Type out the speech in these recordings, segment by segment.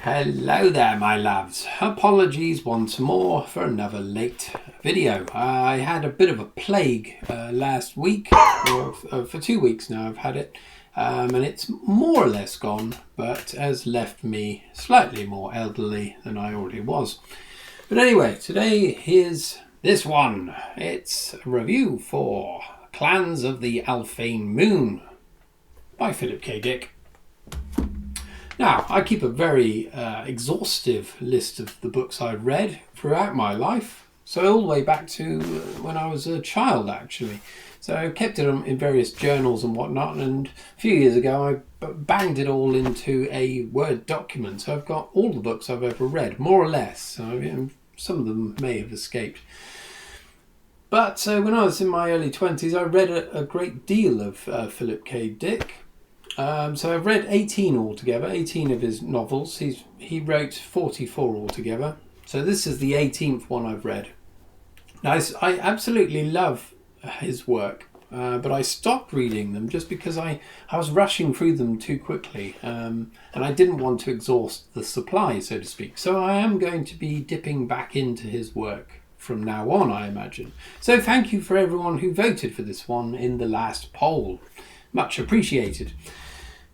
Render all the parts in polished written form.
Hello there, my loves. Apologies once more for another late video. I had a bit of a plague last week, or for 2 weeks now I've had it, and it's more or less gone, but has left me slightly more elderly than I already was. But anyway, today here's this one. It's a review for Clans of the Alphane Moon by Philip K. Dick. Now, I keep a very exhaustive list of the books I've read throughout my life. So all the way back to when I was a child, actually. So I kept it in various journals and whatnot. And a few years ago, I banged it all into a Word document. So I've got all the books I've ever read, more or less. So, some of them may have escaped. But when I was in my early 20s, I read a great deal of Philip K. Dick. So I've read 18 altogether, 18 of his novels. He wrote 44 altogether. So this is the 18th one I've read. Now, I absolutely love his work, but I stopped reading them just because I was rushing through them too quickly, and I didn't want to exhaust the supply, so to speak. So I am going to be dipping back into his work from now on, I imagine. So thank you for everyone who voted for this one in the last poll. Much appreciated.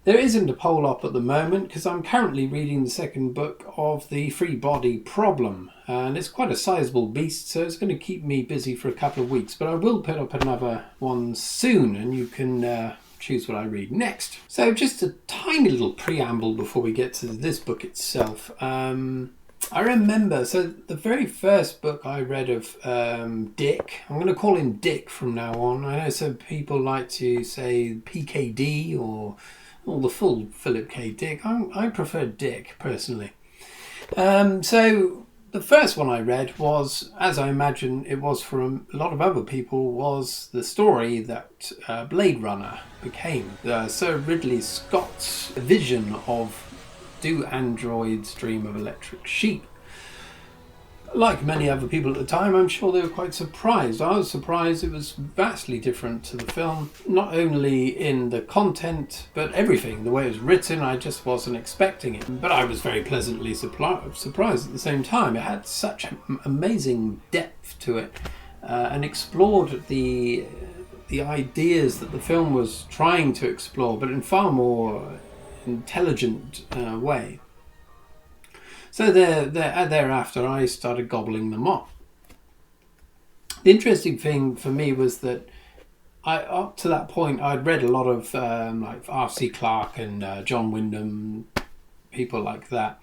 There isn't a poll up at the moment because I'm currently reading the second book of the Free Body Problem, and it's quite a sizable beast, so it's going to keep me busy for a couple of weeks, but I will put up another one soon and you can choose what I read next. So just a tiny little preamble before we get to this book itself. I remember, so the very first book I read of Dick, I'm going to call him Dick from now on. I know some people like to say PKD or the full Philip K. Dick. I prefer Dick, personally. So the first one I read was, as I imagine it was for a lot of other people, was the story that Blade Runner became. Sir Ridley Scott's vision of Do Androids Dream of Electric Sheep? Like many other people at the time, I'm sure they were quite surprised. I was surprised it was vastly different to the film, not only in the content, but everything. The way it was written, I just wasn't expecting it. But I was very pleasantly surprised at the same time. It had such amazing depth to it, and explored the ideas that the film was trying to explore, but in far more intelligent way. So thereafter I started gobbling them up. The interesting thing for me was that up to that point I'd read a lot of like R.C. Clarke and John Wyndham, people like that.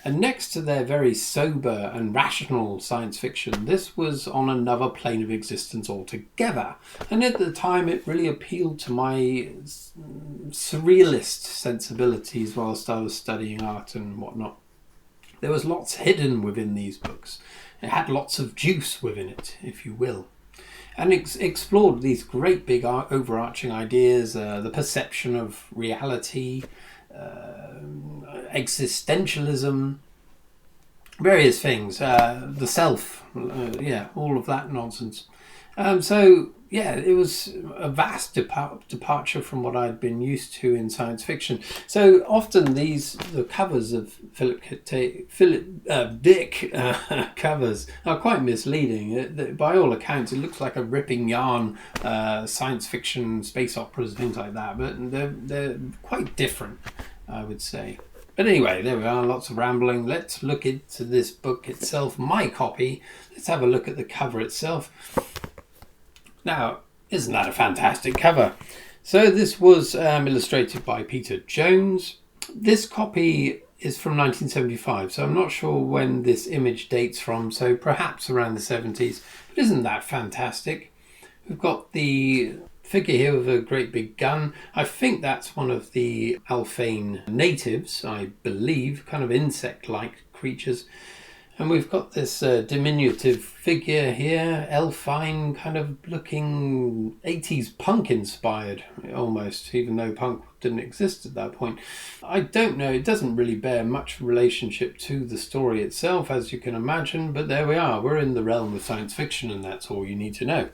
And next to their very sober and rational science fiction, this was on another plane of existence altogether. And at the time, it really appealed to my surrealist sensibilities whilst I was studying art and whatnot. There was lots hidden within these books. It had lots of juice within it, if you will. And explored these great big overarching ideas, the perception of reality, existentialism, various things, the self, all of that nonsense. It was a vast departure from what I'd been used to in science fiction. So often the covers of Philip Dick covers are quite misleading. By all accounts, it looks like a ripping yarn, science fiction, space operas, things like that. But they're quite different, I would say. But anyway, there we are, lots of rambling. Let's look into this book itself, my copy. Let's have a look at the cover itself. Now, isn't that a fantastic cover? So this was illustrated by Peter Jones. This copy is from 1975, so I'm not sure when this image dates from, so perhaps around the 70s. But isn't that fantastic? We've got the figure here with a great big gun. I think that's one of the Alphane natives, I believe, kind of insect-like creatures. And we've got this diminutive figure here, Alphane, kind of looking 80s punk inspired almost, even though punk didn't exist at that point. I don't know, it doesn't really bear much relationship to the story itself, as you can imagine, but there we are, we're in the realm of science fiction and that's all you need to know.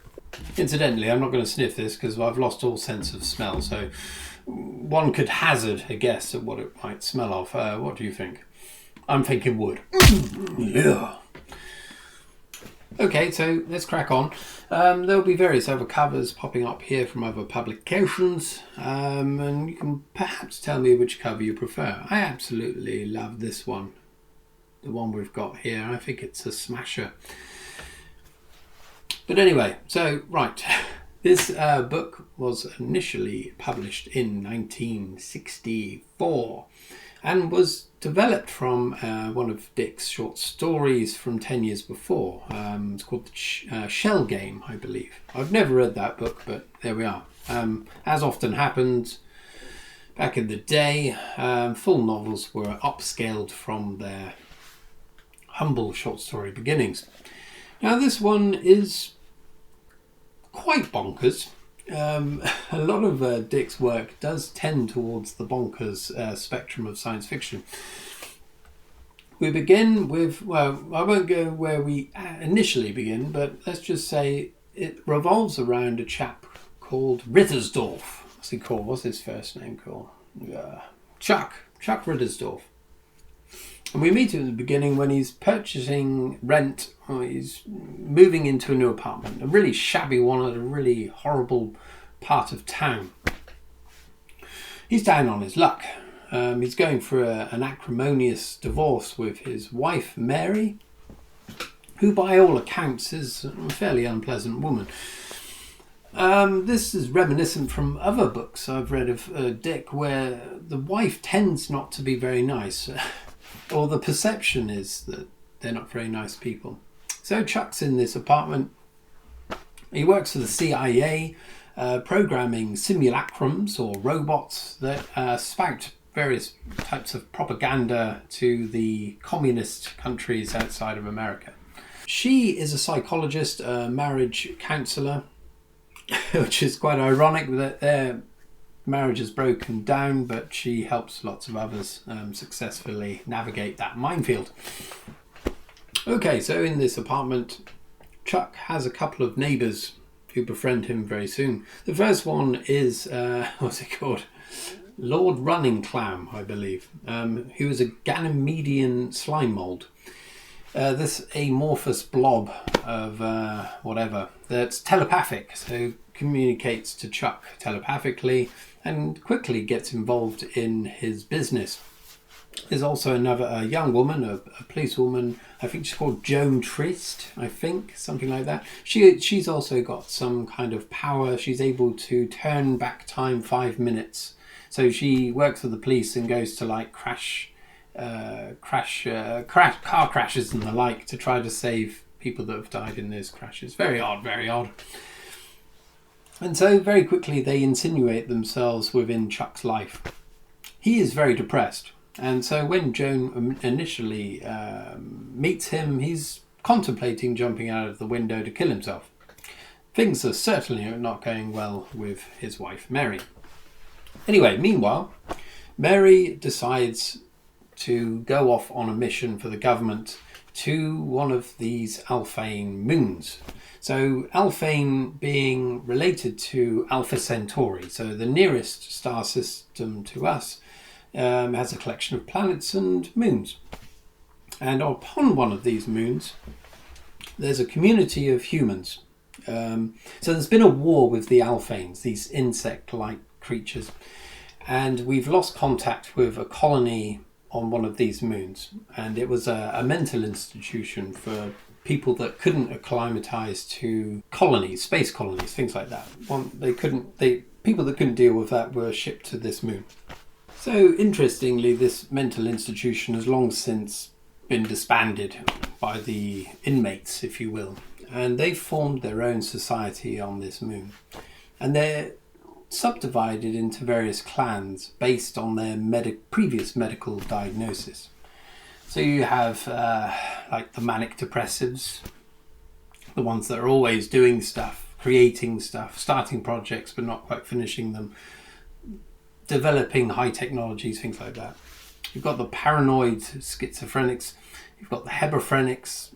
Incidentally, I'm not going to sniff this because I've lost all sense of smell, so one could hazard a guess at what it might smell of. What do you think? I'm thinking wood. Yeah. Okay, so let's crack on. There'll be various other covers popping up here from other publications, and you can perhaps tell me which cover you prefer. I absolutely love this one, the one we've got here. I think it's a smasher. But anyway, so right, this book was initially published in 1964 and was developed from one of Dick's short stories from 10 years before. It's called the Shell Game, I believe. I've never read that book, but there we are. As often happened back in the day, full novels were upscaled from their humble short story beginnings. Now this one is quite bonkers. A lot of Dick's work does tend towards the bonkers spectrum of science fiction. We begin with, well, I won't go where we initially begin, but let's just say it revolves around a chap called Rittersdorf. What's he called? What's his first name called? Chuck Rittersdorf. And we meet him at the beginning when he's purchasing rent, or he's moving into a new apartment, a really shabby one at a really horrible part of town. He's down on his luck. He's going through an acrimonious divorce with his wife, Mary, who by all accounts is a fairly unpleasant woman. This is reminiscent from other books I've read of Dick, where the wife tends not to be very nice. Or the perception is that they're not very nice people. So Chuck's in this apartment. He works for the CIA, programming simulacrums or robots that spout various types of propaganda to the communist countries outside of America. She is a psychologist, a marriage counsellor, which is quite ironic that their marriage is broken down, but she helps lots of others successfully navigate that minefield. Okay, so in this apartment, Chuck has a couple of neighbours who befriend him very soon. The first one is, what's it called? Lord Running Clam, I believe, who is a Ganymedian slime mould. This amorphous blob of whatever that's telepathic, so communicates to Chuck telepathically and quickly gets involved in his business. There's also another young woman, a policewoman, I think she's called Joan Trist, I think, something like that. She's also got some kind of power. She's able to turn back time 5 minutes. So she works for the police and goes to like car crashes and the like to try to save people that have died in those crashes. Very odd, very odd. And so very quickly they insinuate themselves within Chuck's life. He is very depressed. And so when Joan initially meets him, he's contemplating jumping out of the window to kill himself. Things are certainly not going well with his wife, Mary. Anyway, meanwhile, Mary decides to go off on a mission for the government to one of these Alphane moons. So Alphane being related to Alpha Centauri, so the nearest star system to us, has a collection of planets and moons. And upon one of these moons, there's a community of humans. So there's been a war with the Alphanes, these insect-like creatures. And we've lost contact with a colony on one of these moons. And it was a mental institution for people that couldn't acclimatise to colonies, space colonies, things like that. People that couldn't deal with that were shipped to this moon. So interestingly, this mental institution has long since been disbanded by the inmates, if you will, and they've formed their own society on this moon. And they're subdivided into various clans based on their previous medical diagnosis. So you have like the manic depressives, the ones that are always doing stuff, creating stuff, starting projects but not quite finishing them, developing high technologies, things like that. You've got the paranoid schizophrenics, you've got the hebephrenics,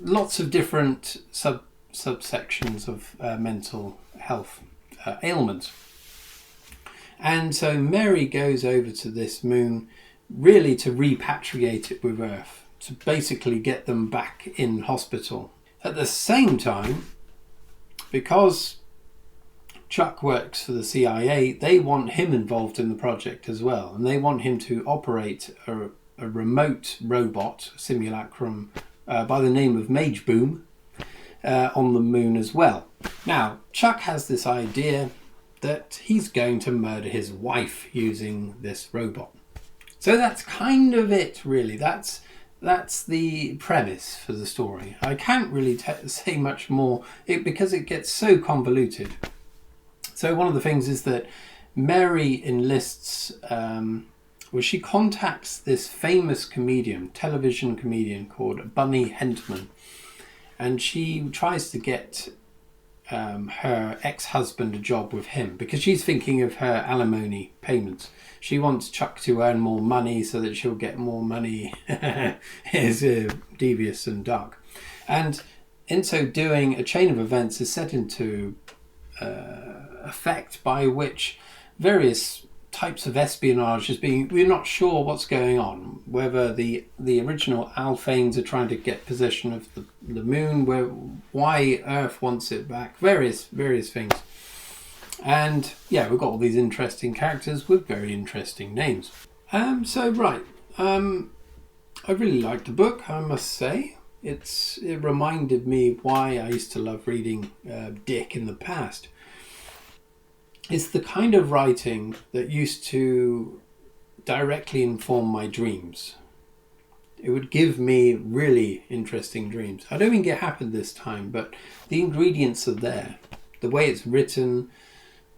lots of different subsections of mental health ailments. And so Mary goes over to this moon really to repatriate it with Earth, to basically get them back in hospital. At the same time, because Chuck works for the CIA, they want him involved in the project as well, and they want him to operate a remote robot, simulacrum, by the name of Mage Boom, on the moon as well. Now, Chuck has this idea that he's going to murder his wife using this robot. So that's kind of it, really. That's the premise for the story. I can't really say much more because it gets so convoluted. So one of the things is that Mary enlists, she contacts this famous comedian, television comedian called Bunny Hentman, and she tries to get her ex-husband a job with him because she's thinking of her alimony payments. She wants Chuck to earn more money so that she'll get more money. It's devious and dark. And in so doing, a chain of events is set into effect by which various types of espionage is being... We're not sure what's going on, whether the original Alphanes are trying to get possession of the moon, why Earth wants it back, various things. And yeah, we've got all these interesting characters with very interesting names. I really liked the book, I must say. It reminded me why I used to love reading Dick in the past. It's the kind of writing that used to directly inform my dreams. It would give me really interesting dreams. I don't think it happened this time, but the ingredients are there. The way it's written,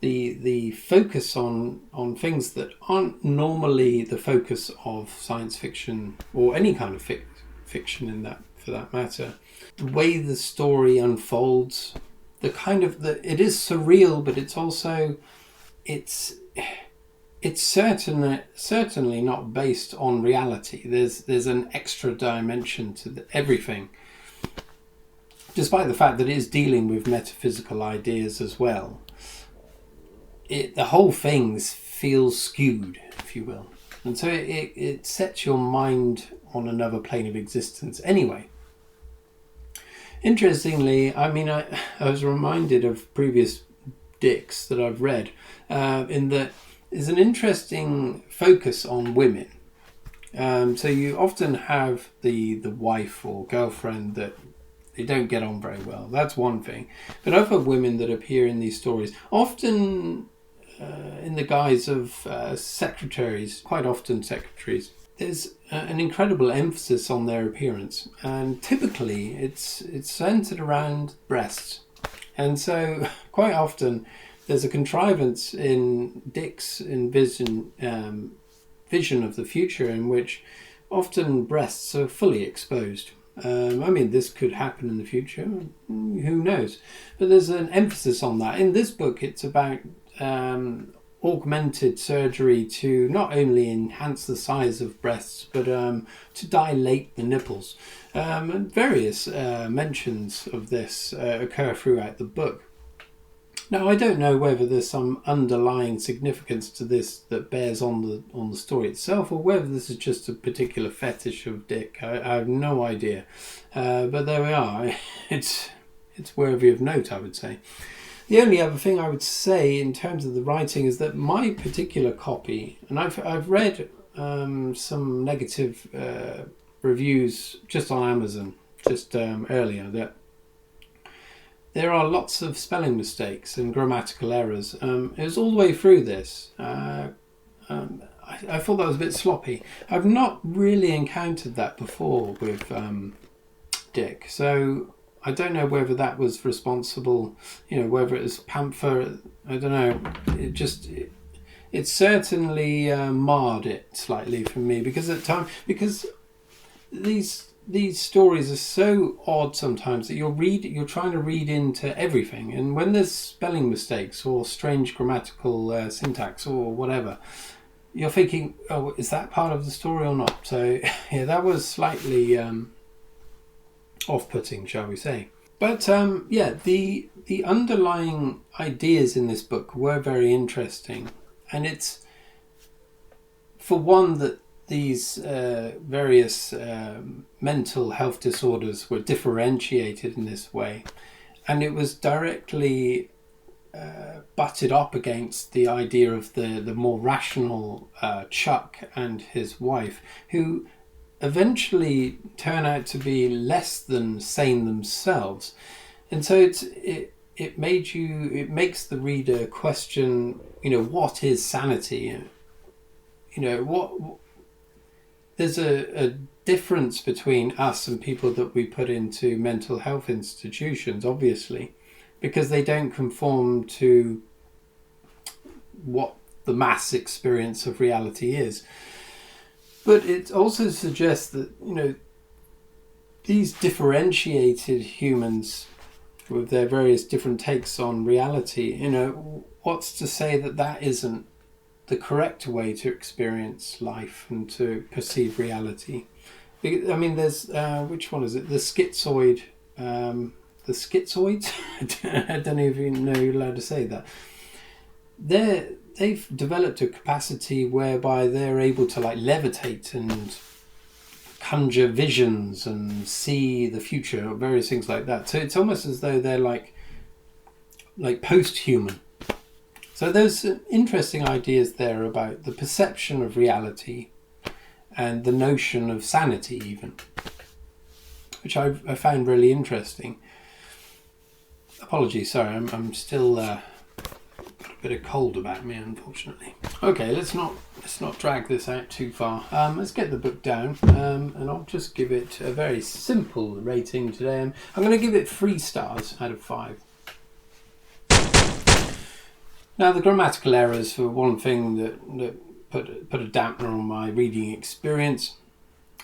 the focus on things that aren't normally the focus of science fiction or any kind of fiction in that, for that matter. The way the story unfolds, it is surreal, but it's also it's certainly not based on reality. There's an extra dimension to everything, despite the fact that it is dealing with metaphysical ideas as well. The whole thing feels skewed, if you will, and so it sets your mind on another plane of existence anyway. Interestingly, I was reminded of previous Dicks that I've read, in that there's an interesting focus on women. So you often have the wife or girlfriend that they don't get on very well. That's one thing. But other women that appear in these stories, often in the guise of secretaries, quite often secretaries, there's an incredible emphasis on their appearance, and typically it's centered around breasts. And so quite often there's a contrivance in Dick's vision of the future in which often breasts are fully exposed. This could happen in the future, who knows? But there's an emphasis on that. In this book, it's about augmented surgery to not only enhance the size of breasts, but to dilate the nipples. And various mentions of this occur throughout the book. Now, I don't know whether there's some underlying significance to this that bears on the story itself, or whether this is just a particular fetish of Dick. I have no idea. But there we are. It's worthy of note, I would say. The only other thing I would say in terms of the writing is that my particular copy, and I've read some negative reviews just on Amazon earlier, that there are lots of spelling mistakes and grammatical errors. It was all the way through this. I thought that was a bit sloppy. I've not really encountered that before with Dick, so I don't know whether that was responsible, whether it was Panther, I don't know. It certainly marred it slightly for me, because these stories are so odd sometimes that you're trying to read into everything, and when there's spelling mistakes or strange grammatical syntax or whatever, you're thinking, oh, is that part of the story or not? So yeah, that was slightly off-putting, shall we say. But the underlying ideas in this book were very interesting, and it's, for one, that these various mental health disorders were differentiated in this way, and it was directly butted up against the idea of the more rational Chuck and his wife, who eventually turn out to be less than sane themselves. And so it makes the reader question, what is sanity? There's a difference between us and people that we put into mental health institutions, obviously, because they don't conform to what the mass experience of reality is. But it also suggests that, these differentiated humans with their various different takes on reality, what's to say that isn't the correct way to experience life and to perceive reality? I mean, there's, which one is it? The schizoid, the schizoids? I don't even know you're allowed to say that. They've developed a capacity whereby they're able to levitate and conjure visions and see the future, various things like that. So it's almost as though they're like post-human. So there's interesting ideas there about the perception of reality and the notion of sanity even, which I found really interesting. Apologies, sorry, I'm still got a bit of cold about me, unfortunately. Okay, let's not drag this out too far. Let's get the book down, and I'll just give it a very simple rating today. I'm going to give it 3 stars out of 5. Now, the grammatical errors were one thing that put a dampener on my reading experience.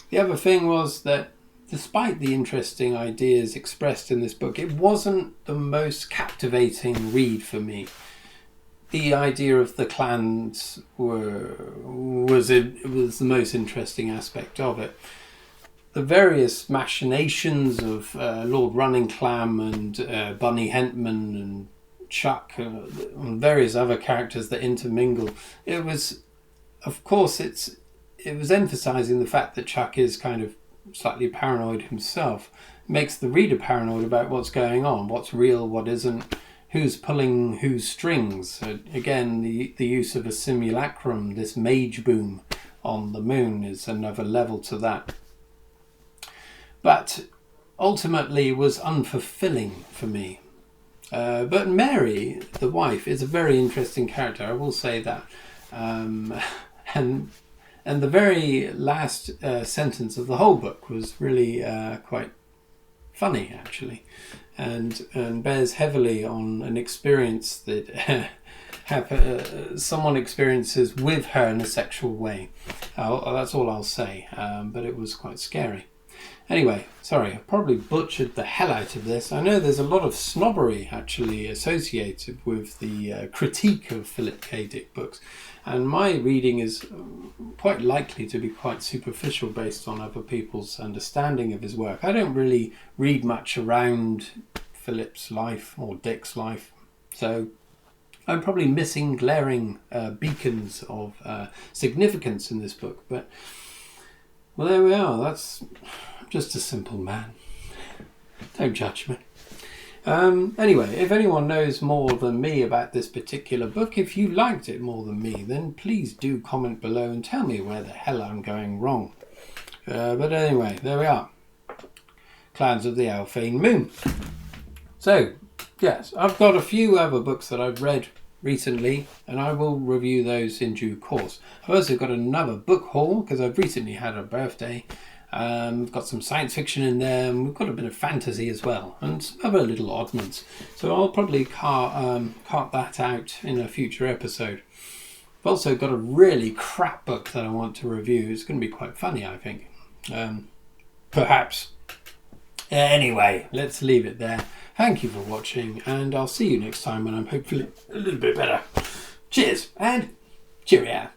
The other thing was that despite the interesting ideas expressed in this book, it wasn't the most captivating read for me. The idea of the clans was the most interesting aspect of it. The various machinations of Lord Runningclam and Bunny Hentman and Chuck and various other characters that intermingle. It was, of course, it was emphasising the fact that Chuck is kind of slightly paranoid himself. It makes the reader paranoid about what's going on, what's real, what isn't, who's pulling whose strings. Again, the use of a simulacrum, this mage boom on the moon, is another level to that. But ultimately was unfulfilling for me. But Mary, the wife, is a very interesting character, I will say that. And the very last sentence of the whole book was really quite funny, actually, and bears heavily on an experience that someone experiences with her in a sexual way. That's all I'll say, but it was quite scary. Anyway, sorry, I probably butchered the hell out of this. I know there's a lot of snobbery actually associated with the critique of Philip K. Dick books, and my reading is quite likely to be quite superficial based on other people's understanding of his work. I don't really read much around Philip's life or Dick's life, so I'm probably missing glaring beacons of significance in this book, but well, there we are. That's just a simple man. Don't judge me. Anyway, if anyone knows more than me about this particular book, if you liked it more than me, then please do comment below and tell me where the hell I'm going wrong. But anyway, there we are. Clans of the Alphane Moon. So, yes, I've got a few other books that I've read recently, and I will review those in due course. I've also got another book haul because I've recently had a birthday. We've got some science fiction in there, and we've got a bit of fantasy as well, and some other little oddments. So I'll probably cart that out in a future episode. I've also got a really crap book that I want to review. It's going to be quite funny, I think. Perhaps. Anyway, let's leave it there. Thank you for watching, and I'll see you next time when I'm hopefully a little bit better. Cheers, and cheerio.